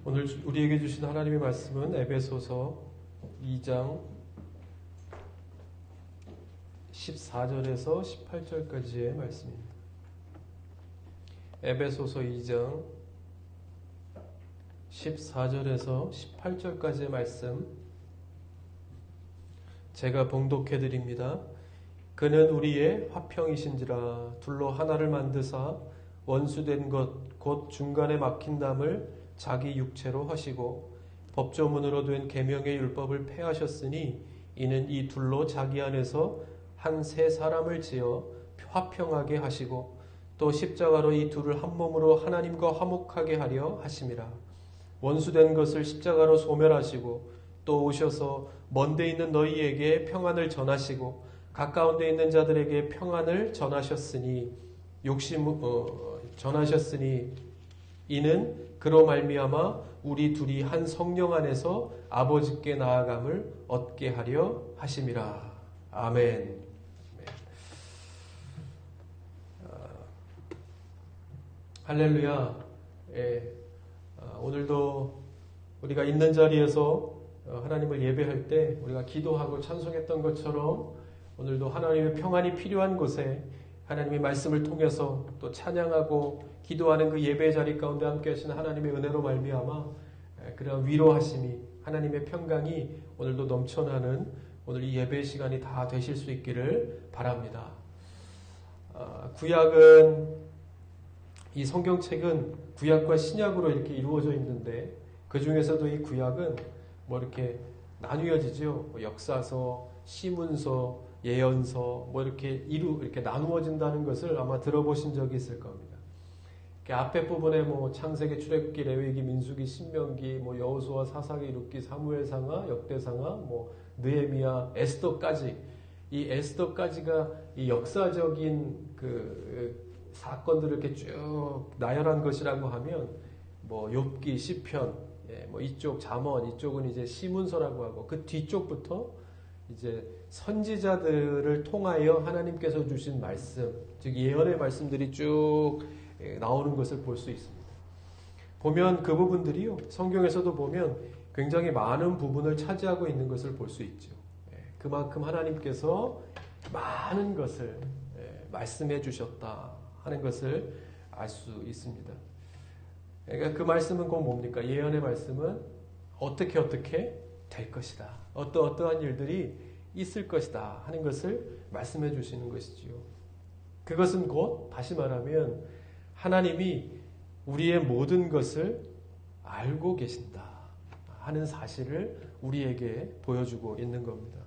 오늘 우리에게 주신 하나님의 말씀은 에베소서 2장 14절에서 18절까지의 말씀입니다. 에베소서 2장 14절에서 18절까지의 말씀 제가 봉독해 드립니다. 그는 우리의 화평이신지라 둘로 하나를 만드사 원수된 것 곧 중간에 막힌 담을 자기 육체로 하시고 법조문으로 된 계명의 율법을 폐하셨으니 이는 이 둘로 자기 안에서 한 세 사람을 지어 화평하게 하시고 또 십자가로 이 둘을 한 몸으로 하나님과 화목하게 하려 하심이라. 원수된 것을 십자가로 소멸하시고 또 오셔서 먼데 있는 너희에게 평안을 전하시고 가까운 데 있는 자들에게 평안을 전하셨으니 이는 그로 말미암아 우리 둘이 한 성령 안에서 아버지께 나아감을 얻게 하려 하심이라. 아멘. 할렐루야. 오늘도 우리가 있는 자리에서 하나님을 예배할 때 우리가 기도하고 찬송했던 것처럼 오늘도 하나님의 평안이 필요한 곳에 하나님의 말씀을 통해서 또 찬양하고 기도하는 그 예배 자리 가운데 함께 하시는 하나님의 은혜로 말미암아 그런 위로하심이 하나님의 평강이 오늘도 넘쳐나는 오늘 이 예배 시간이 다 되실 수 있기를 바랍니다. 구약은 이 성경책은 구약과 신약으로 이렇게 이루어져 있는데 그 중에서도 이 구약은 뭐 이렇게 나뉘어지죠. 역사서, 시문서, 예언서 이렇게 나누어진다는 것을 아마 들어보신 적이 있을 겁니다. 앞에 부분에 뭐 창세기, 출애굽기, 레위기, 민수기, 신명기, 뭐 여호수아, 사사기, 룻기, 사무엘상하, 역대상하, 뭐 느헤미야, 에스더까지 이 에스더까지가 이 역사적인 그 사건들을 이렇게 쭉 나열한 것이라고 하면 뭐 욥기, 시편, 뭐 이쪽 잠언, 이쪽은 이제 시문서라고 하고 그 뒤쪽부터 이제 선지자들을 통하여 하나님께서 주신 말씀, 즉 예언의 말씀들이 쭉 나오는 것을 볼 수 있습니다. 보면 그 부분들이요, 성경에서도 보면 굉장히 많은 부분을 차지하고 있는 것을 볼 수 있죠. 그만큼 하나님께서 많은 것을 말씀해 주셨다 하는 것을 알 수 있습니다. 그러니까 그 말씀은 곧 뭡니까? 예언의 말씀은 어떻게 될 것이다. 어떠한 일들이 있을 것이다 하는 것을 말씀해 주시는 것이지요. 그것은 곧 다시 말하면 하나님이 우리의 모든 것을 알고 계신다 하는 사실을 우리에게 보여주고 있는 겁니다.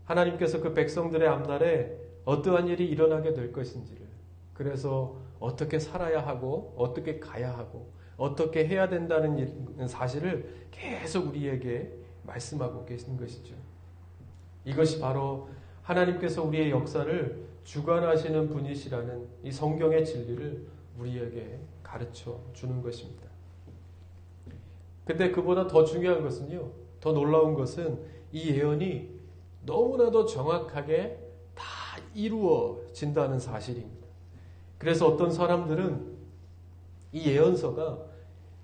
하나님께서 그 백성들의 앞날에 어떠한 일이 일어나게 될 것인지를, 그래서 어떻게 살아야 하고 어떻게 가야 하고 어떻게 해야 된다는 사실을 계속 우리에게 말씀하고 계신 것이죠. 이것이 바로 하나님께서 우리의 역사를 주관하시는 분이시라는 이 성경의 진리를 우리에게 가르쳐 주는 것입니다. 근데 그보다 더 중요한 것은요, 더 놀라운 것은 이 예언이 너무나도 정확하게 다 이루어진다는 사실입니다. 그래서 어떤 사람들은 이 예언서가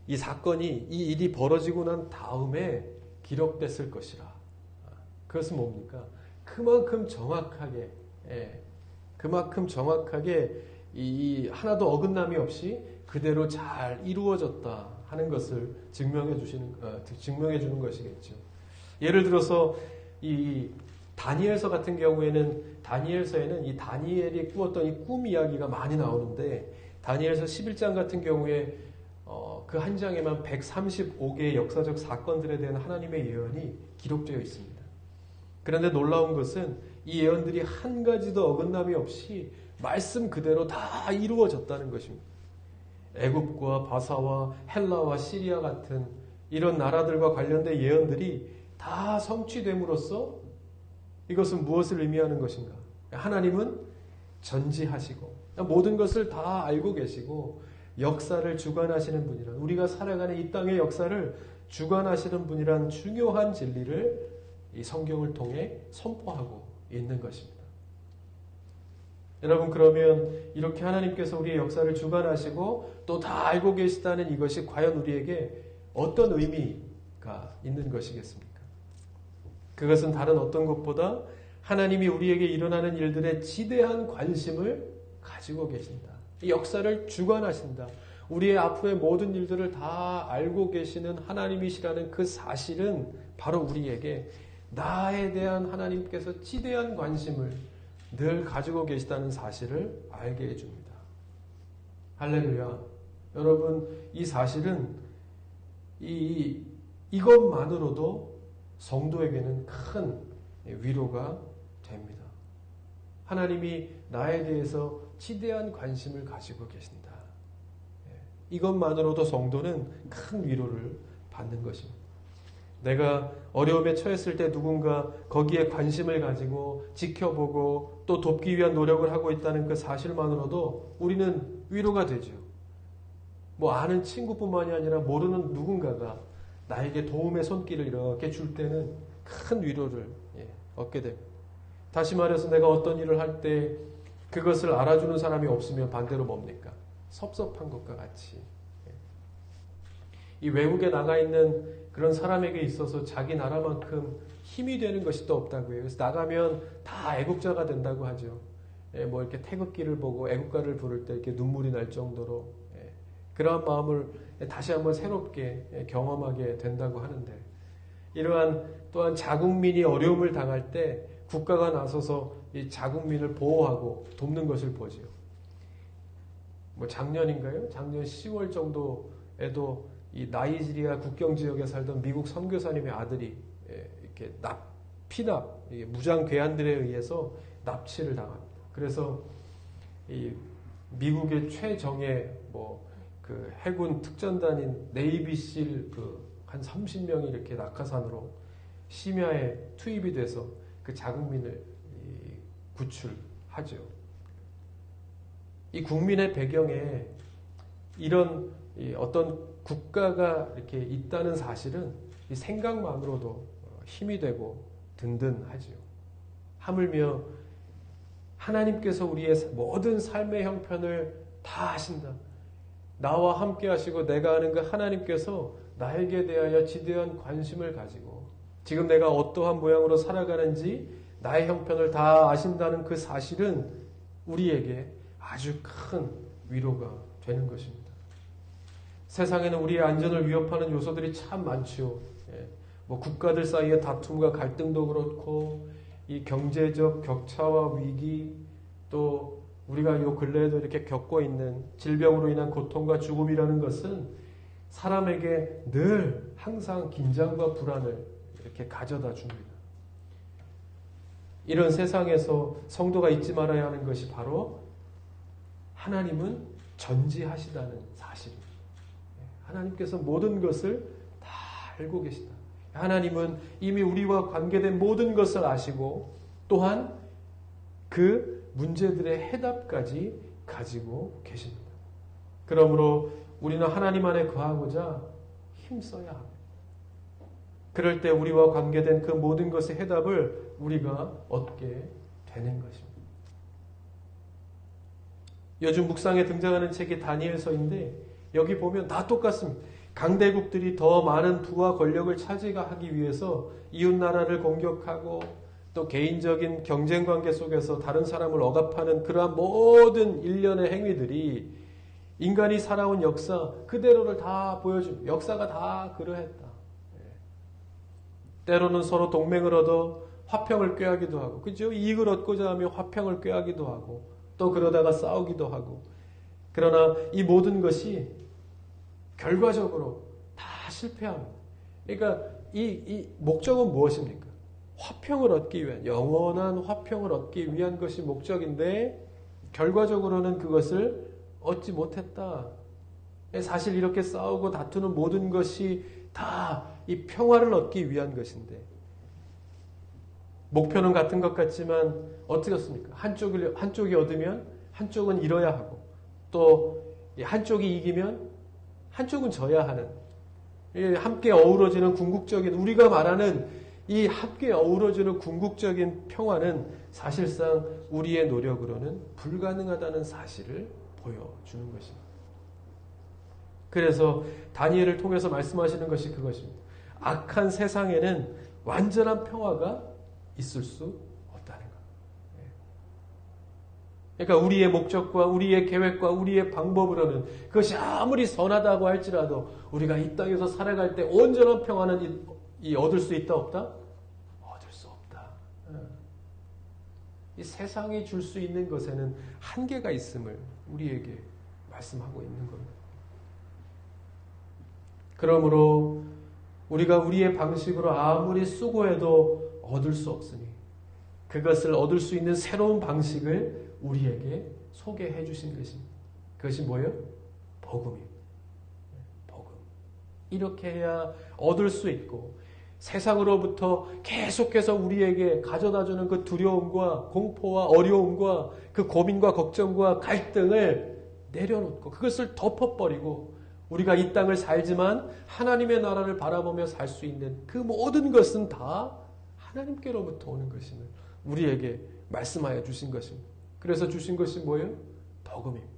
이 사건이, 이 일이 벌어지고 난 다음에 기록됐을 것이라. 그것은 뭡니까? 그만큼 정확하게 이 하나도 어긋남이 없이 그대로 잘 이루어졌다 하는 것을 증명해 주는 것이겠죠. 예를 들어서 이 다니엘서 같은 경우에는 다니엘서에는 이 다니엘이 꾸었던 이 꿈 이야기가 많이 나오는데 다니엘서 11장 같은 경우에 그 한 장에만 135개의 역사적 사건들에 대한 하나님의 예언이 기록되어 있습니다. 그런데 놀라운 것은 이 예언들이 한 가지도 어긋남이 없이 말씀 그대로 다 이루어졌다는 것입니다. 애굽과 바사와 헬라와 시리아 같은 이런 나라들과 관련된 예언들이 다 성취됨으로써 이것은 무엇을 의미하는 것인가? 하나님은 전지하시고 모든 것을 다 알고 계시고 역사를 주관하시는 분이란, 우리가 살아가는 이 땅의 역사를 주관하시는 분이란 중요한 진리를 이 성경을 통해 선포하고 있는 것입니다. 여러분, 그러면 이렇게 하나님께서 우리의 역사를 주관하시고 또 다 알고 계시다는 이것이 과연 우리에게 어떤 의미가 있는 것이겠습니까? 그것은 다른 어떤 것보다 하나님이 우리에게 일어나는 일들에 지대한 관심을 가지고 계신다. 이 역사를 주관하신다. 우리의 앞으로의 모든 일들을 다 알고 계시는 하나님이시라는 그 사실은 바로 우리에게 나에 대한 하나님께서 지대한 관심을 늘 가지고 계시다는 사실을 알게 해줍니다. 할렐루야. 여러분, 이 사실은 이것만으로도 성도에게는 큰 위로가 됩니다. 하나님이 나에 대해서 지대한 관심을 가지고 계신다. 이것만으로도 성도는 큰 위로를 받는 것입니다. 내가 어려움에 처했을 때 누군가 거기에 관심을 가지고 지켜보고 또 돕기 위한 노력을 하고 있다는 그 사실만으로도 우리는 위로가 되죠. 뭐 아는 친구뿐만이 아니라 모르는 누군가가 나에게 도움의 손길을 이렇게 줄 때는 큰 위로를 얻게 됩니다. 다시 말해서 내가 어떤 일을 할 때 그것을 알아주는 사람이 없으면 반대로 뭡니까? 섭섭한 것과 같이. 이 외국에 나가 있는 그런 사람에게 있어서 자기 나라만큼 힘이 되는 것이 또 없다고 해요. 그래서 나가면 다 애국자가 된다고 하죠. 뭐 이렇게 태극기를 보고 애국가를 부를 때 이렇게 눈물이 날 정도로 그러한 마음을 다시 한번 새롭게 경험하게 된다고 하는데, 이러한 또한 자국민이 어려움을 당할 때 국가가 나서서 이 자국민을 보호하고 돕는 것을 보죠. 뭐 작년인가요? 작년 10월 정도에도 이 나이지리아 국경 지역에 살던 미국 선교사님의 아들이 이렇게 피납, 무장 괴한들에 의해서 납치를 당합니다. 그래서 이 미국의 최정예 그 해군 특전단인 네이비실 한 30명이 이렇게 낙하산으로 심야에 투입이 돼서 그 자국민을 구출하죠. 이 국민의 배경에 이런 어떤 국가가 이렇게 있다는 사실은 이 생각만으로도 힘이 되고 든든하지요. 하물며 하나님께서 우리의 모든 삶의 형편을 다 아신다. 나와 함께 하시고 내가 아는 그 하나님께서 나에게 대하여 지대한 관심을 가지고 지금 내가 어떠한 모양으로 살아가는지 나의 형편을 다 아신다는 그 사실은 우리에게 아주 큰 위로가 되는 것입니다. 세상에는 우리의 안전을 위협하는 요소들이 참 많죠. 뭐 국가들 사이의 다툼과 갈등도 그렇고 이 경제적 격차와 위기, 또 우리가 요 근래에도 이렇게 겪고 있는 질병으로 인한 고통과 죽음이라는 것은 사람에게 늘 항상 긴장과 불안을 이렇게 가져다 줍니다. 이런 세상에서 성도가 잊지 말아야 하는 것이 바로 하나님은 전지하시다는 사실입니다. 하나님께서 모든 것을 다 알고 계시다. 하나님은 이미 우리와 관계된 모든 것을 아시고 또한 그 문제들의 해답까지 가지고 계십니다. 그러므로 우리는 하나님 안에 거하고자 힘써야 합니다. 그럴 때 우리와 관계된 그 모든 것의 해답을 우리가 얻게 되는 것입니다. 요즘 묵상에 등장하는 책이 다니엘서인데 여기 보면 다 똑같습니다. 강대국들이 더 많은 부와 권력을 차지하기 위해서 이웃나라를 공격하고 또 개인적인 경쟁관계 속에서 다른 사람을 억압하는 그러한 모든 일련의 행위들이 인간이 살아온 역사 그대로를 다 보여줍니다. 역사가 다 그러했다. 때로는 서로 동맹을 얻어 화평을 꾀하기도 하고, 그죠? 이익을 얻고자 하며 화평을 꾀하기도 하고, 또 그러다가 싸우기도 하고. 그러나 이 모든 것이 결과적으로 다 실패합니다. 그러니까 이 목적은 무엇입니까? 화평을 얻기 위한, 영원한 화평을 얻기 위한 것이 목적인데 결과적으로는 그것을 얻지 못했다. 사실 이렇게 싸우고 다투는 모든 것이 다 이 평화를 얻기 위한 것인데 목표는 같은 것 같지만 어떻겠습니까? 한쪽이 얻으면 한쪽은 잃어야 하고 또 한쪽이 이기면 한쪽은 져야 하는 함께 어우러지는 궁극적인 우리가 말하는 이 함께 어우러지는 궁극적인 평화는 사실상 우리의 노력으로는 불가능하다는 사실을 보여주는 것입니다. 그래서 다니엘을 통해서 말씀하시는 것이 그것입니다. 악한 세상에는 완전한 평화가 있을 수 없다는 것. 그러니까 우리의 목적과 우리의 계획과 우리의 방법으로는 그것이 아무리 선하다고 할지라도 우리가 이 땅에서 살아갈 때 온전한 평화는 얻을 수 있다 없다? 얻을 수 없다. 이 세상이 줄 수 있는 것에는 한계가 있음을 우리에게 말씀하고 있는 겁니다. 그러므로 우리가 우리의 방식으로 아무리 수고해도 얻을 수 없으니 그것을 얻을 수 있는 새로운 방식을 우리에게 소개해 주신 것입니다. 그것이 뭐예요? 복음입니다. 복음. 이렇게 해야 얻을 수 있고 세상으로부터 계속해서 우리에게 가져다주는 그 두려움과 공포와 어려움과 그 고민과 걱정과 갈등을 내려놓고 그것을 덮어버리고 우리가 이 땅을 살지만 하나님의 나라를 바라보며 살 수 있는 그 모든 것은 다 하나님께로부터 오는 것임을 우리에게 말씀하여 주신 것입니다. 그래서 주신 것이 뭐예요? 복음입니다.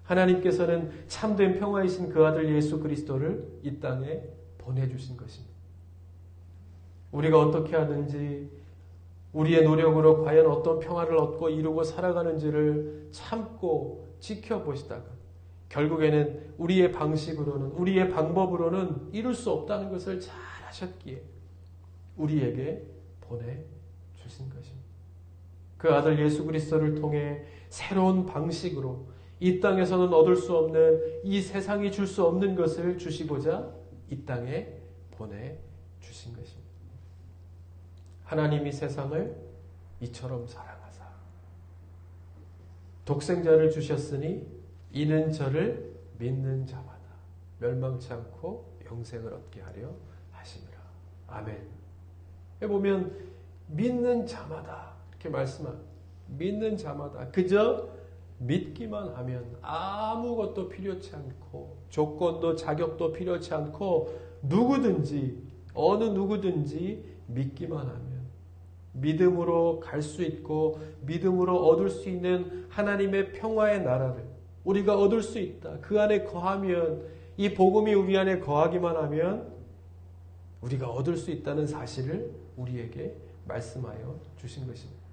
하나님께서는 참된 평화이신 그 아들 예수 그리스도를 이 땅에 보내주신 것입니다. 우리가 어떻게 하든지 우리의 노력으로 과연 어떤 평화를 얻고 이루고 살아가는지를 참고 지켜보시다가 결국에는 우리의 방식으로는 우리의 방법으로는 이룰 수 없다는 것을 잘 아셨기에 우리에게 보내주신 것입니다. 그 아들 예수 그리스도를 통해 새로운 방식으로 이 땅에서는 얻을 수 없는 이 세상이 줄 수 없는 것을 주시고자 이 땅에 보내주신 것입니다. 하나님이 세상을 이처럼 사랑하사 독생자를 주셨으니 이는 저를 믿는 자마다 멸망치 않고 영생을 얻게 하려 하심이라. 아멘. 보면 믿는 자마다 이렇게 말씀합니다. 믿는 자마다 그저 믿기만 하면 아무것도 필요치 않고 조건도 자격도 필요치 않고 누구든지 어느 누구든지 믿기만 하면 믿음으로 갈 수 있고 믿음으로 얻을 수 있는 하나님의 평화의 나라를 우리가 얻을 수 있다. 그 안에 거하면 이 복음이 우리 안에 거하기만 하면 우리가 얻을 수 있다는 사실을 우리에게 말씀하여 주신 것입니다.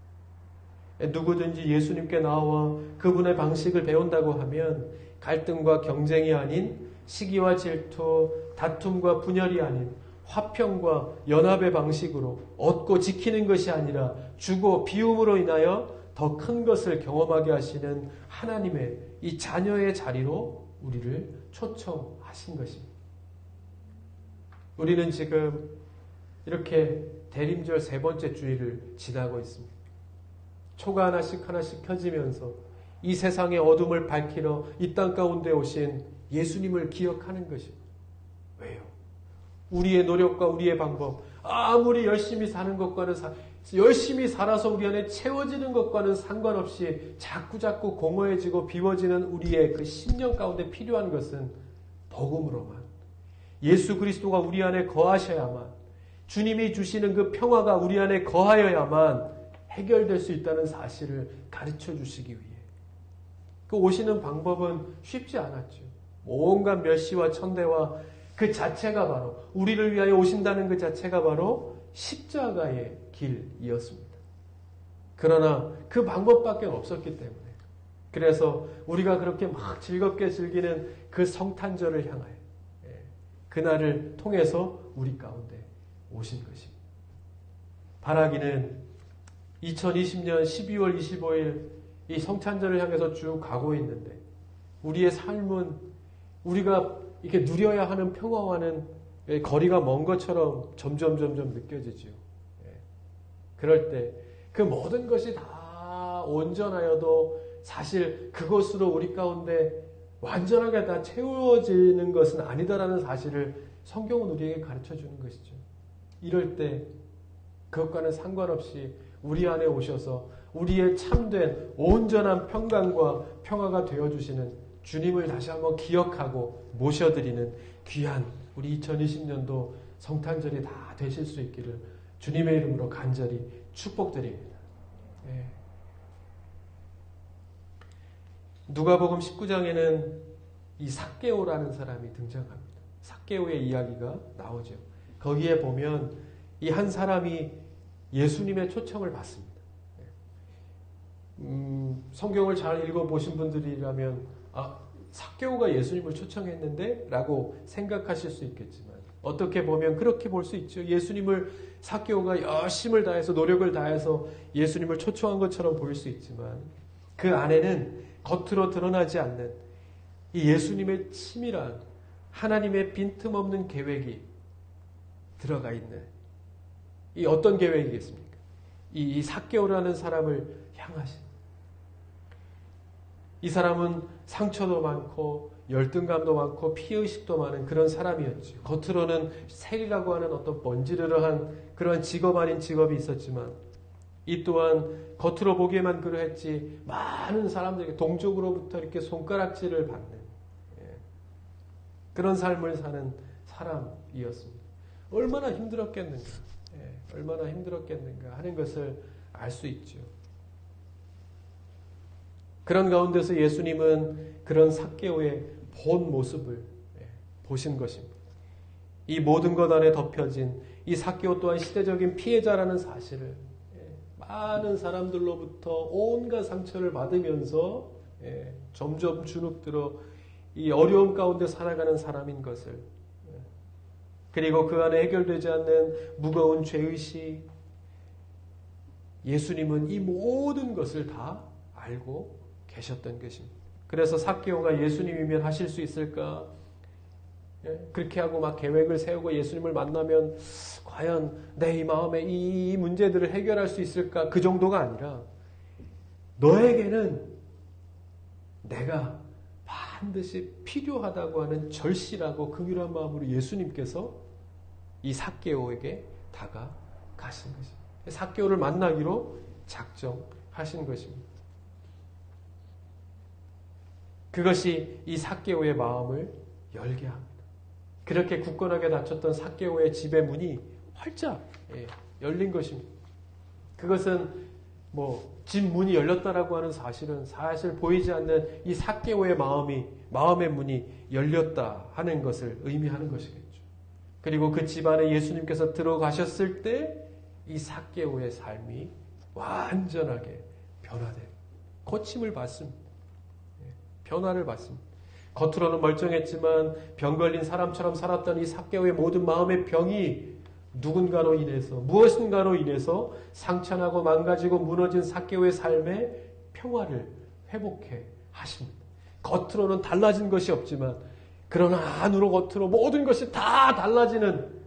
누구든지 예수님께 나와 그분의 방식을 배운다고 하면 갈등과 경쟁이 아닌 시기와 질투, 다툼과 분열이 아닌 화평과 연합의 방식으로 얻고 지키는 것이 아니라 주고 비움으로 인하여 더 큰 것을 경험하게 하시는 하나님의 이 자녀의 자리로 우리를 초청하신 것입니다. 우리는 지금 이렇게 대림절 세 번째 주일을 지나고 있습니다. 초가 하나씩 하나씩 켜지면서 이 세상의 어둠을 밝히러 이 땅 가운데 오신 예수님을 기억하는 것입니다. 왜요? 우리의 노력과 우리의 방법, 아무리 열심히 사는 것과는 열심히 살아서 우리 안에 채워지는 것과는 상관없이 자꾸자꾸 공허해지고 비워지는 우리의 그 심령 가운데 필요한 것은 복음으로만 예수 그리스도가 우리 안에 거하셔야만 주님이 주시는 그 평화가 우리 안에 거하여야만 해결될 수 있다는 사실을 가르쳐 주시기 위해 그 오시는 방법은 쉽지 않았죠. 온갖 멸시와 천대와 그 자체가 바로 우리를 위하여 오신다는 그 자체가 바로 십자가의 길이었습니다. 그러나 그 방법밖에 없었기 때문에 그래서 우리가 그렇게 막 즐겁게 즐기는 그 성탄절을 향하여 그날을 통해서 우리 가운데 오신 것입니다. 바라기는 2020년 12월 25일 이 성탄절을 향해서 쭉 가고 있는데 우리의 삶은 우리가 이렇게 누려야 하는 평화와는 거리가 먼 것처럼 점점 느껴지죠. 그럴 때 그 모든 것이 다 온전하여도 사실 그것으로 우리 가운데 완전하게 다 채워지는 것은 아니다라는 사실을 성경은 우리에게 가르쳐 주는 것이죠. 이럴 때 그것과는 상관없이 우리 안에 오셔서 우리의 참된 온전한 평강과 평화가 되어주시는 주님을 다시 한번 기억하고 모셔드리는 귀한 우리 2020년도 성탄절이 다 되실 수 있기를 주님의 이름으로 간절히 축복드립니다. 예. 누가복음 19장에는 이 삭개오라는 사람이 등장합니다. 삭개오의 이야기가 나오죠. 거기에 보면 이 한 사람이 예수님의 초청을 받습니다. 성경을 잘 읽어보신 분들이라면 삭개오가 예수님을 초청했는데? 라고 생각하실 수 있겠지만 어떻게 보면 그렇게 볼 수 있죠. 예수님을 삭개오가 열심을 다해서 노력을 다해서 예수님을 초청한 것처럼 보일 수 있지만 그 안에는 겉으로 드러나지 않는 이 예수님의 치밀한 하나님의 빈틈없는 계획이 들어가 있는 이 어떤 계획이겠습니까? 이 삭개오라는 사람을 향하신 이 사람은 상처도 많고 열등감도 많고 피의식도 많은 그런 사람이었죠. 겉으로는 세리라고 하는 어떤 번지르르한 그러한 직업 아닌 직업이 있었지만 이 또한 겉으로 보기에만 그러했지 많은 사람들에게 동족으로부터 이렇게 손가락질을 받는 그런 삶을 사는 사람이었습니다. 얼마나 힘들었겠는가, 얼마나 힘들었겠는가 하는 것을 알 수 있죠. 그런 가운데서 예수님은 그런 삭개오의 본 모습을 보신 것입니다. 이 모든 것 안에 덮여진 이 삭개오 또한 시대적인 피해자라는 사실을 많은 사람들로부터 온갖 상처를 받으면서 점점 주눅들어 이 어려움 가운데 살아가는 사람인 것을, 그리고 그 안에 해결되지 않는 무거운 죄의식, 예수님은 이 모든 것을 다 알고 계셨던 것입니다. 그래서 삭개오가 예수님이면 하실 수 있을까? 그렇게 하고 막 계획을 세우고 예수님을 만나면 과연 내 이 마음에 이 문제들을 해결할 수 있을까? 그 정도가 아니라 너에게는 내가 반드시 필요하다고 하는 절실하고 긍휼한 마음으로 예수님께서 이 삭개오에게 다가가신 것입니다. 삭개오를 만나기로 작정하신 것입니다. 그것이 이 삭개오의 마음을 열게 합니다. 그렇게 굳건하게 닫혔던 삭개오의 집의 문이 활짝 열린 것입니다. 그것은 집 문이 열렸다라고 하는 사실은 사실 보이지 않는 이 삭개오의 마음의 문이 열렸다 하는 것을 의미하는 것이겠죠. 그리고 그 집 안에 예수님께서 들어가셨을 때 이 삭개오의 삶이 완전하게 변화되고 고침을 받습니다. 변화를 받습니다. 겉으로는 멀쩡했지만 병 걸린 사람처럼 살았던 이 삭개오의 모든 마음의 병이 누군가로 인해서 무엇인가로 인해서 상처나고 망가지고 무너진 삭개오의 삶에 평화를 회복해 하십니다. 겉으로는 달라진 것이 없지만 그러나 안으로 겉으로 모든 것이 다 달라지는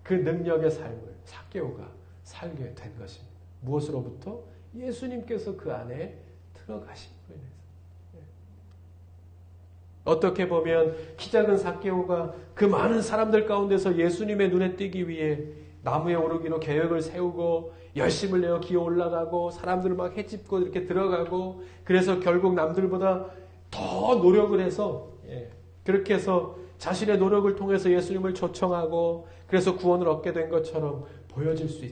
그 능력의 삶을 삭개오가 살게 된 것입니다. 무엇으로부터? 예수님께서 그 안에 들어가신 거로 인해서. 어떻게 보면 키 작은 삭개오가 그 많은 사람들 가운데서 예수님의 눈에 띄기 위해 나무에 오르기로 계획을 세우고 열심을 내어 기어 올라가고 사람들을 막 해집고 이렇게 들어가고 그래서 결국 남들보다 더 노력을 해서 그렇게 해서 자신의 노력을 통해서 예수님을 초청하고 그래서 구원을 얻게 된 것처럼 보여질 수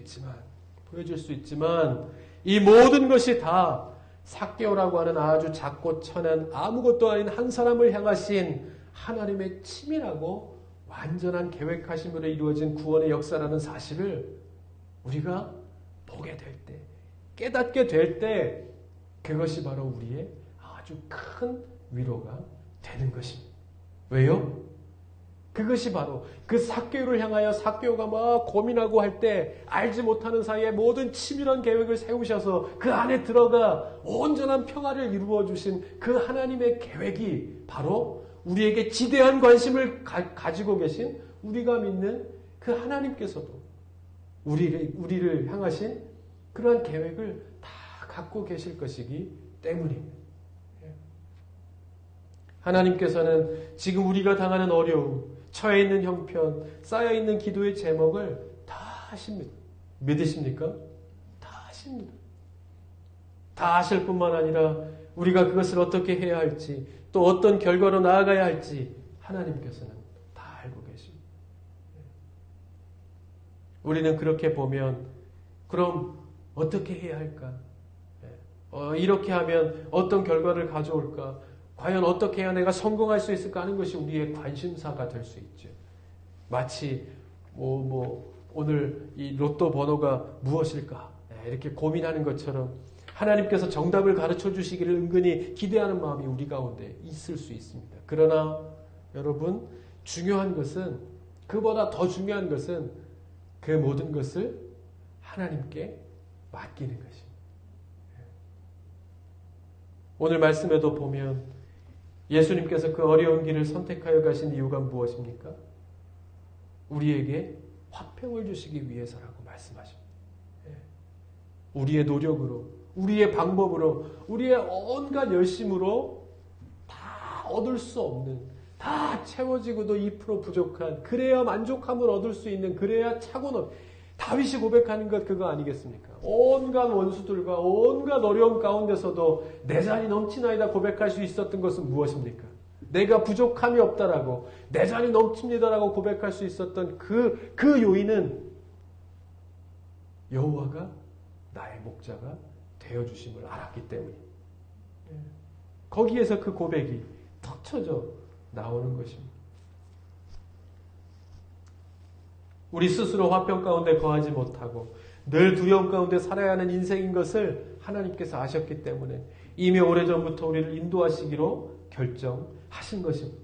있지만 이 모든 것이 다 삭개오라고 하는 아주 작고 천한 아무것도 아닌 한 사람을 향하신 하나님의 치밀하고 완전한 계획하심으로 이루어진 구원의 역사라는 사실을 우리가 보게 될 때, 깨닫게 될 때 그것이 바로 우리의 아주 큰 위로가 되는 것입니다. 왜요? 그것이 바로 그 삭개오를 향하여 삭개오가 막 고민하고 할 때 알지 못하는 사이에 모든 치밀한 계획을 세우셔서 그 안에 들어가 온전한 평화를 이루어 주신 그 하나님의 계획이 바로 우리에게 지대한 관심을 가지고 계신 우리가 믿는 그 하나님께서도 우리를 향하신 그러한 계획을 다 갖고 계실 것이기 때문입니다. 하나님께서는 지금 우리가 당하는 어려움, 처해 있는 형편, 쌓여 있는 기도의 제목을 다 아십니다. 믿으십니까? 다 아십니다. 다 아실 뿐만 아니라 우리가 그것을 어떻게 해야 할지 또 어떤 결과로 나아가야 할지 하나님께서는 다 알고 계십니다. 우리는 그렇게 보면 그럼 어떻게 해야 할까? 이렇게 하면 어떤 결과를 가져올까? 과연 어떻게 해야 내가 성공할 수 있을까 하는 것이 우리의 관심사가 될 수 있죠. 마치 오늘 이 로또 번호가 무엇일까? 이렇게 고민하는 것처럼 하나님께서 정답을 가르쳐 주시기를 은근히 기대하는 마음이 우리 가운데 있을 수 있습니다. 그러나 여러분, 중요한 것은, 그보다 더 중요한 것은 그 모든 것을 하나님께 맡기는 것입니다. 오늘 말씀에도 보면 예수님께서 그 어려운 길을 선택하여 가신 이유가 무엇입니까? 우리에게 화평을 주시기 위해서라고 말씀하십니다. 우리의 노력으로, 우리의 방법으로, 우리의 온갖 열심으로 다 얻을 수 없는, 다 채워지고도 2% 부족한, 그래야 만족함을 얻을 수 있는, 그래야 차고는 다윗이 고백하는 것 그거 아니겠습니까? 온갖 원수들과 온갖 어려움 가운데서도 내 잔이 넘치나이다 고백할 수 있었던 것은 무엇입니까? 내가 부족함이 없다라고, 내 잔이 넘칩니다라고 고백할 수 있었던 그 요인은 여호와가 나의 목자가 되어주심을 알았기 때문입니다. 거기에서 그 고백이 터쳐져 나오는 것입니다. 우리 스스로 화평 가운데 거하지 못하고 늘 두려움 가운데 살아야 하는 인생인 것을 하나님께서 아셨기 때문에 이미 오래전부터 우리를 인도하시기로 결정하신 것입니다.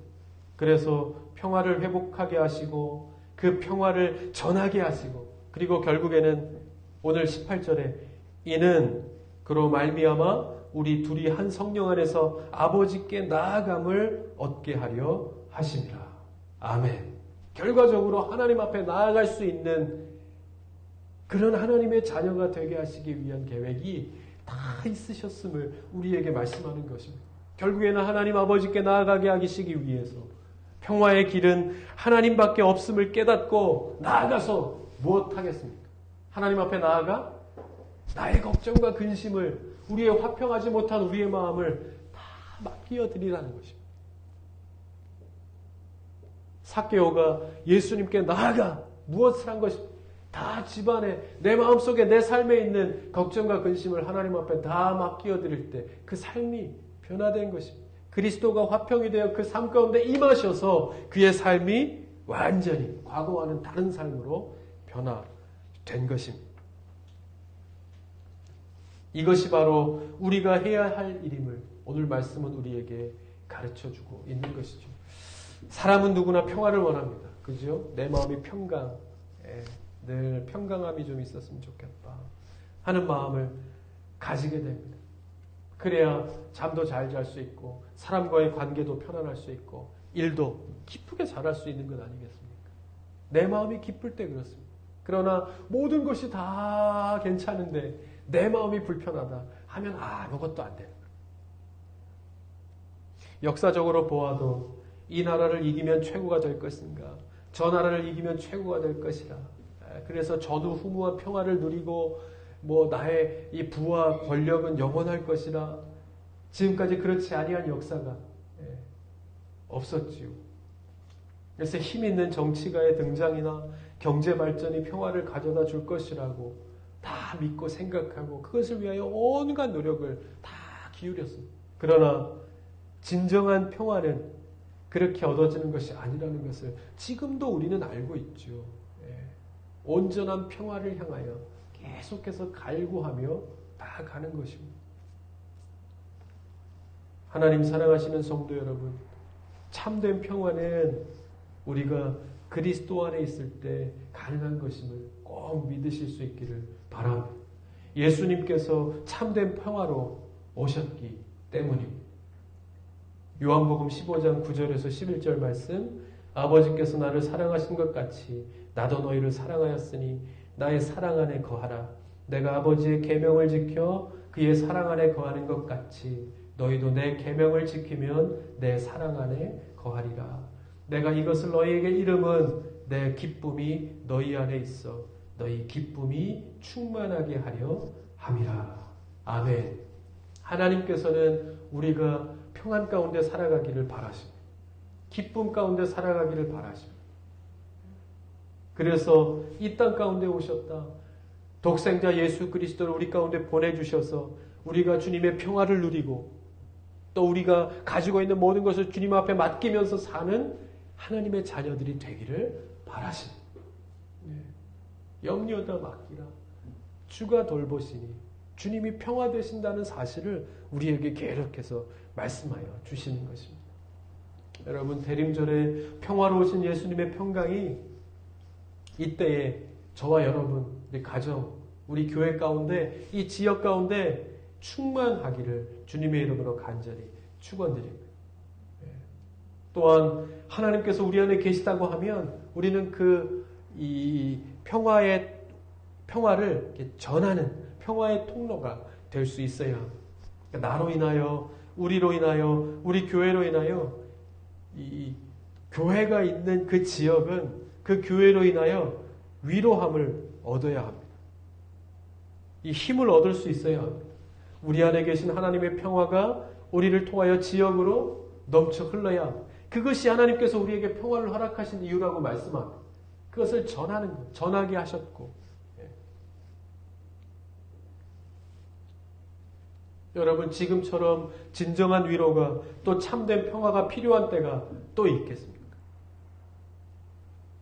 그래서 평화를 회복하게 하시고 그 평화를 전하게 하시고, 그리고 결국에는 오늘 18절에 이는 그로 말미암아 우리 둘이 한 성령 안에서 아버지께 나아감을 얻게 하려 하심이라. 아멘. 결과적으로 하나님 앞에 나아갈 수 있는 그런 하나님의 자녀가 되게 하시기 위한 계획이 다 있으셨음을 우리에게 말씀하는 것입니다. 결국에는 하나님 아버지께 나아가게 하시기 위해서 평화의 길은 하나님밖에 없음을 깨닫고 나아가서 무엇하겠습니까? 하나님 앞에 나아가 나의 걱정과 근심을, 우리의 화평하지 못한 우리의 마음을 다 맡겨 드리라는 것입니다. 삭개오가 예수님께 나아가 무엇을 한 것입니까? 다 집안에, 내 마음속에, 내 삶에 있는 걱정과 근심을 하나님 앞에 다 맡겨 드릴 때 그 삶이 변화된 것입니다. 그리스도가 화평이 되어 그 삶 가운데 임하셔서 그의 삶이 완전히 과거와는 다른 삶으로 변화된 것입니다. 이것이 바로 우리가 해야 할 일임을 오늘 말씀은 우리에게 가르쳐주고 있는 것이죠. 사람은 누구나 평화를 원합니다. 그죠? 내 마음이 늘 평강함이 좀 있었으면 좋겠다 하는 마음을 가지게 됩니다. 그래야 잠도 잘 잘 수 있고 사람과의 관계도 편안할 수 있고 일도 기쁘게 잘할 수 있는 것 아니겠습니까? 내 마음이 기쁠 때 그렇습니다. 그러나 모든 것이 다 괜찮은데 내 마음이 불편하다 하면 아무것도 안 되는 거예요. 역사적으로 보아도 이 나라를 이기면 최고가 될 것인가, 저 나라를 이기면 최고가 될 것이라, 그래서 전후후무한 평화를 누리고 나의 이 부와 권력은 영원할 것이라, 지금까지 그렇지 아니한 역사가 없었지요. 그래서 힘 있는 정치가의 등장이나 경제 발전이 평화를 가져다 줄 것이라고 다 믿고 생각하고 그것을 위하여 온갖 노력을 다 기울였습니다. 그러나 진정한 평화는 그렇게 얻어지는 것이 아니라는 것을 지금도 우리는 알고 있죠. 온전한 평화를 향하여 계속해서 갈구하며 나아가는 것입니다. 하나님 사랑하시는 성도 여러분, 참된 평화는 우리가 그리스도 안에 있을 때 가능한 것임을 꼭 믿으실 수 있기를 바랍니다. 예수님께서 참된 평화로 오셨기 때문입니다. 요한복음 15장 9절에서 11절 말씀, 아버지께서 나를 사랑하신 것 같이 나도 너희를 사랑하였으니 나의 사랑 안에 거하라. 내가 아버지의 계명을 지켜 그의 사랑 안에 거하는 것 같이 너희도 내 계명을 지키면 내 사랑 안에 거하리라. 내가 이것을 너희에게 이름은 내 기쁨이 너희 안에 있어 너희 기쁨이 충만하게 하려 함이라. 아멘. 하나님께서는 우리가 평안 가운데 살아가기를 바라십니다. 기쁨 가운데 살아가기를 바라십니다. 그래서 이 땅 가운데 오셨다. 독생자 예수 그리스도를 우리 가운데 보내주셔서 우리가 주님의 평화를 누리고 또 우리가 가지고 있는 모든 것을 주님 앞에 맡기면서 사는 하나님의 자녀들이 되기를 바라십니다. 염려다 맡기라. 주가 돌보시니 주님이 평화 되신다는 사실을 우리에게 계속해서 말씀하여 주시는 것입니다. 여러분, 대림절에 평화로우신 예수님의 평강이 이때에 저와 여러분, 우리 가정, 우리 교회 가운데, 이 지역 가운데 충만하기를 주님의 이름으로 간절히 축원드립니다. 또한 하나님께서 우리 안에 계시다고 하면 우리는 이 평화를 이렇게 전하는 평화의 통로가 될 수 있어야 합니다. 그러니까 나로 인하여, 우리로 인하여, 우리 교회로 인하여 이 교회가 있는 그 지역은 그 교회로 인하여 위로함을 얻어야 합니다. 이 힘을 얻을 수 있어야 합니다. 우리 안에 계신 하나님의 평화가 우리를 통하여 지역으로 넘쳐 흘러야 합니다. 그것이 하나님께서 우리에게 평화를 허락하신 이유라고 말씀합니다. 그것을 전하게 하셨고, 여러분, 지금처럼 진정한 위로가 또 참된 평화가 필요한 때가 또 있겠습니까?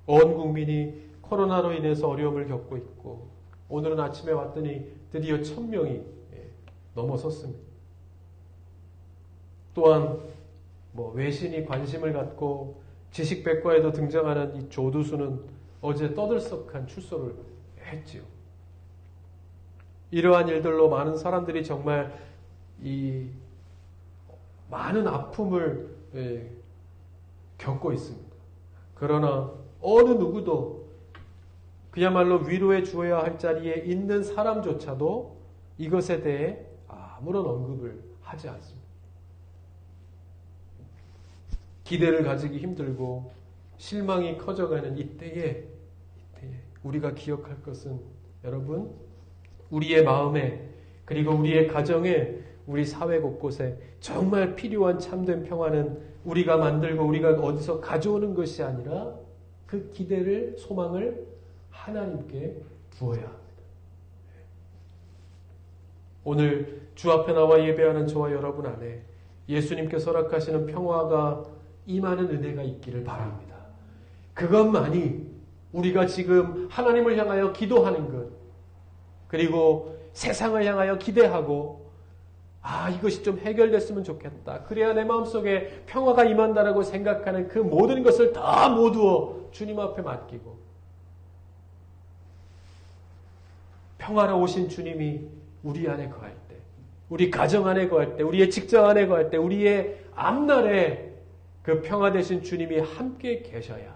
온 국민이 코로나로 인해서 어려움을 겪고 있고, 오늘은 아침에 왔더니 드디어 1000명이 넘어섰습니다. 또한 외신이 관심을 갖고 지식백과에도 등장하는 이 조두수는 어제 떠들썩한 출소를 했지요. 이러한 일들로 많은 사람들이 정말 이 많은 아픔을 겪고 있습니다. 그러나 어느 누구도 그야말로 위로해 주어야 할 자리에 있는 사람조차도 이것에 대해 아무런 언급을 하지 않습니다. 기대를 가지기 힘들고 실망이 커져가는 이때에 우리가 기억할 것은, 여러분, 우리의 마음에 그리고 우리의 가정에, 우리 사회 곳곳에 정말 필요한 참된 평화는 우리가 만들고 우리가 어디서 가져오는 것이 아니라 그 기대를, 소망을 하나님께 두어야 합니다. 오늘 주 앞에 나와 예배하는 저와 여러분 안에 예수님께서 허락하시는 평화가 임하는 은혜가 있기를 바랍니다. 그것만이 우리가 지금 하나님을 향하여 기도하는 것, 그리고 세상을 향하여 기대하고 이것이 좀 해결됐으면 좋겠다, 그래야 내 마음속에 평화가 임한다라고 생각하는 그 모든 것을 다 모두어 주님 앞에 맡기고, 평화로우신 주님이 우리 안에 거할 때, 우리 가정 안에 거할 때, 우리의 직장 안에 거할 때, 우리의 앞날에 그 평화 되신 주님이 함께 계셔야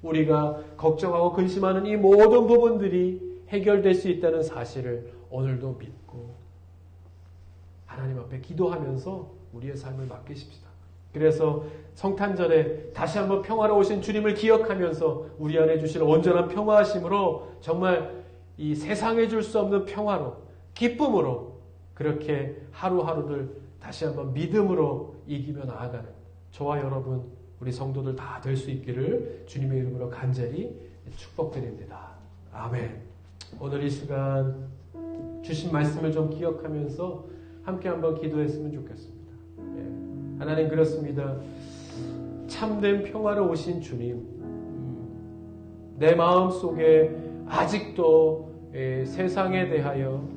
우리가 걱정하고 근심하는 이 모든 부분들이 해결될 수 있다는 사실을 오늘도 믿고 하나님 앞에 기도하면서 우리의 삶을 맡기십시다. 그래서 성탄절에 다시 한번 평화로우신 주님을 기억하면서 우리 안에 주시는 온전한 평화하심으로 정말 이 세상에 줄 수 없는 평화로, 기쁨으로 그렇게 하루하루를 다시 한번 믿음으로 이기며 나아가는 저와 여러분, 우리 성도들 다 될 수 있기를 주님의 이름으로 간절히 축복드립니다. 아멘. 오늘 이 시간 주신 말씀을 좀 기억하면서 함께 한번 기도했으면 좋겠습니다. 하나님, 그렇습니다. 참된 평화로 오신 주님, 내 마음 속에 아직도 세상에 대하여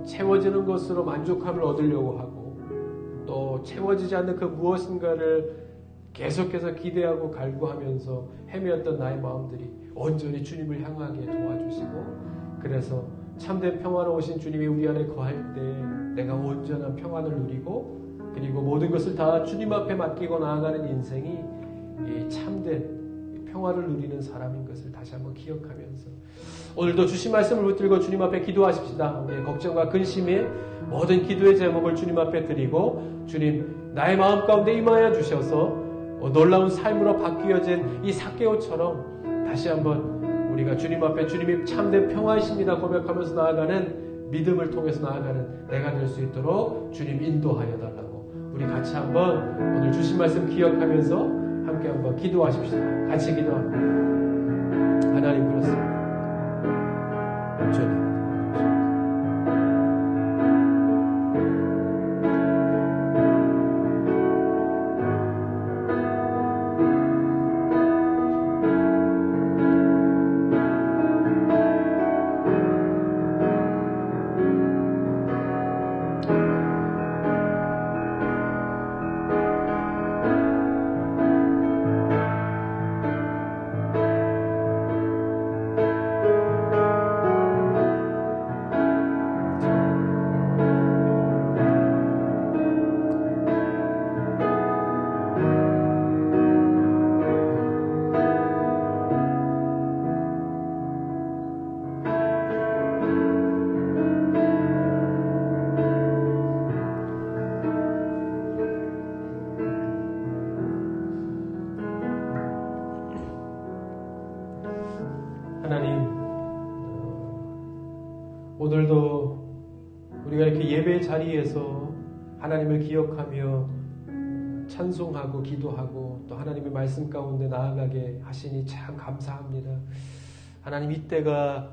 채워지는 것으로 만족함을 얻으려고 하고, 또 채워지지 않는 그 무엇인가를 계속해서 기대하고 갈구하면서 헤매었던 나의 마음들이 온전히 주님을 향하게 도와주시고, 그래서 참된 평화로우신 주님이 우리 안에 거할 때 내가 온전한 평안을 누리고, 그리고 모든 것을 다 주님 앞에 맡기고 나아가는 인생이 참된 평화를 누리는 사람인 것을 다시 한번 기억하면서 오늘도 주신 말씀을 붙들고 주님 앞에 기도하십시다. 우리의 걱정과 근심의 모든 기도의 제목을 주님 앞에 드리고, 주님, 나의 마음 가운데 임하여 주셔서 놀라운 삶으로 바뀌어진 이 삭개오처럼 다시 한번 우리가 주님 앞에 주님이 참된 평화이십니다 고백하면서 나아가는, 믿음을 통해서 나아가는 내가 될 수 있도록 주님 인도하여 달라고 우리 같이 한번 오늘 주신 말씀 기억하면서 함께 한번 기도하십시다. 같이 기도합니다. 하나님, 그렇습니다. 온전히 자리에서 하나님을 기억하며 찬송하고 기도하고 또 하나님의 말씀 가운데 나아가게 하시니 참 감사합니다. 하나님, 이때가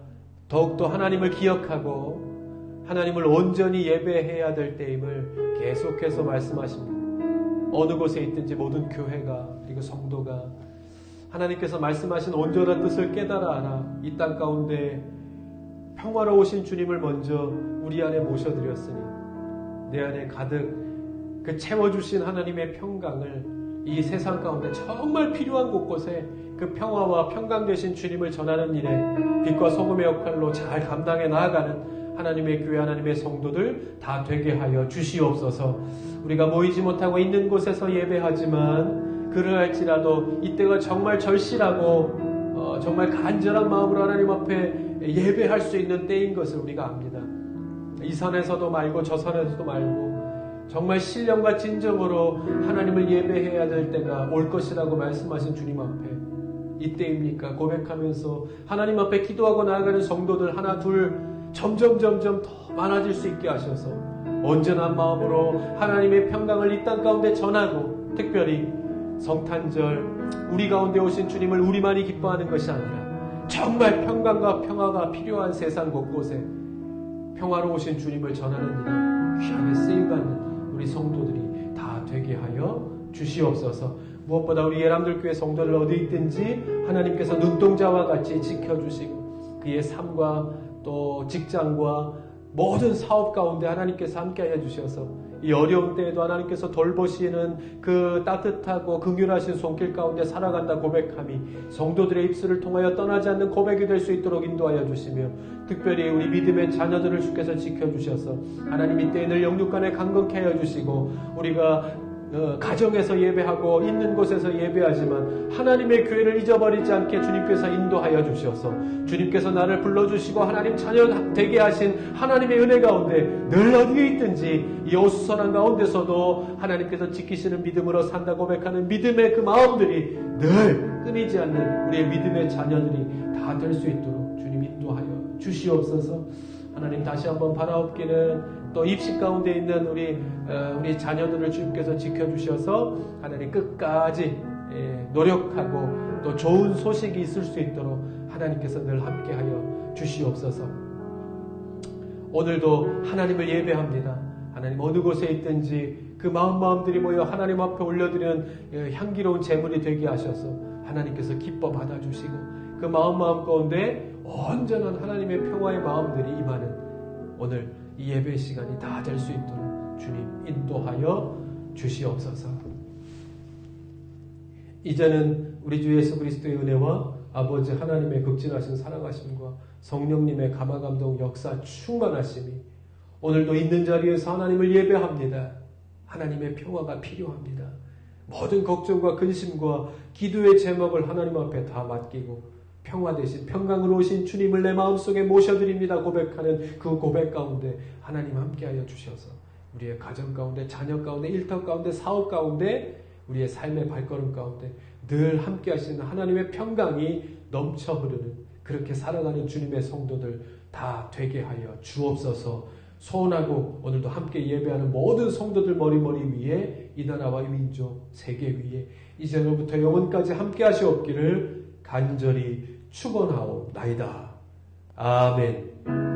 더욱더 하나님을 기억하고 하나님을 온전히 예배해야 될 때임을 계속해서 말씀하십니다. 어느 곳에 있든지 모든 교회가 그리고 성도가 하나님께서 말씀하신 온전한 뜻을 깨달아 알아 이 땅 가운데 평화로우신 주님을 먼저 우리 안에 모셔드렸으니 내 안에 가득 그 채워주신 하나님의 평강을 이 세상 가운데 정말 필요한 곳곳에 그 평화와 평강 되신 주님을 전하는 일에 빛과 소금의 역할로 잘 감당해 나아가는 하나님의 교회, 하나님의 성도들 다 되게 하여 주시옵소서. 우리가 모이지 못하고 있는 곳에서 예배하지만 그러할지라도 이때가 정말 절실하고 정말 간절한 마음으로 하나님 앞에 예배할 수 있는 때인 것을 우리가 압니다. 이 산에서도 말고 저 산에서도 말고 정말 신령과 진정으로 하나님을 예배해야 될 때가 올 것이라고 말씀하신 주님 앞에 이때입니까? 고백하면서 하나님 앞에 기도하고 나아가는 성도들 하나 둘 점점 더 많아질 수 있게 하셔서 온전한 마음으로 하나님의 평강을 이 땅 가운데 전하고 특별히 성탄절 우리 가운데 오신 주님을 우리만이 기뻐하는 것이 아니라 정말 평강과 평화가 필요한 세상 곳곳에 평화로우신 주님을 전하는 일에 귀하게 쓰임받는 우리 성도들이 다 되게 하여 주시옵소서. 무엇보다 우리 예람들교회 성도들 어디 있든지 하나님께서 눈동자와 같이 지켜주시고 그의 삶과 또 직장과 모든 사업 가운데 하나님께서 함께하여 주셔서 이 어려운 때에도 하나님께서 돌보시는 그 따뜻하고 긍휼하신 손길 가운데 살아간다 고백함이 성도들의 입술을 통하여 떠나지 않는 고백이 될 수 있도록 인도하여 주시며 특별히 우리 믿음의 자녀들을 주께서 지켜주셔서 하나님 이때에 늘 영육간에 강건케 하여 주시고 우리가 가정에서 예배하고 있는 곳에서 예배하지만 하나님의 교회를 잊어버리지 않게 주님께서 인도하여 주셔서 주님께서 나를 불러주시고 하나님 자녀 되게 하신 하나님의 은혜 가운데 늘 어디에 있든지 이 어수선한 가운데서도 하나님께서 지키시는 믿음으로 산다 고백하는 믿음의 그 마음들이 늘 끊이지 않는 우리의 믿음의 자녀들이 다 될 수 있도록 주님 인도하여 주시옵소서. 하나님 다시 한번 바라옵기는 또 입식 가운데 있는 우리 자녀들을 주님께서 지켜주셔서 하나님 끝까지 노력하고 또 좋은 소식이 있을 수 있도록 하나님께서 늘 함께하여 주시옵소서. 오늘도 하나님을 예배합니다. 하나님 어느 곳에 있든지 그 마음들이 모여 하나님 앞에 올려드리는 향기로운 제물이 되게 하셔서 하나님께서 기뻐 받아주시고 그 마음 가운데 온전한 하나님의 평화의 마음들이 임하는 오늘 이 예배 시간이 다 될 수 있도록 주님 인도하여 주시옵소서. 이제는 우리 주 예수 그리스도의 은혜와 아버지 하나님의 극진하신 사랑하심과 성령님의 감화감동 역사 충만하심이 오늘도 있는 자리에서 하나님을 예배합니다. 하나님의 평화가 필요합니다. 모든 걱정과 근심과 기도의 제목을 하나님 앞에 다 맡기고 평화 대신 평강으로 오신 주님을 내 마음속에 모셔드립니다 고백하는 그 고백 가운데 하나님 함께하여 주셔서 우리의 가정 가운데 자녀 가운데 일터 가운데 사업 가운데 우리의 삶의 발걸음 가운데 늘 함께하시는 하나님의 평강이 넘쳐 흐르는 그렇게 살아가는 주님의 성도들 다 되게 하여 주옵소서. 소원하고 오늘도 함께 예배하는 모든 성도들 머리 위에 이 나라와 이 민족 세계 위에 이제로부터 영원까지 함께 하시옵기를 간절히 축원하옵나이다. 아멘.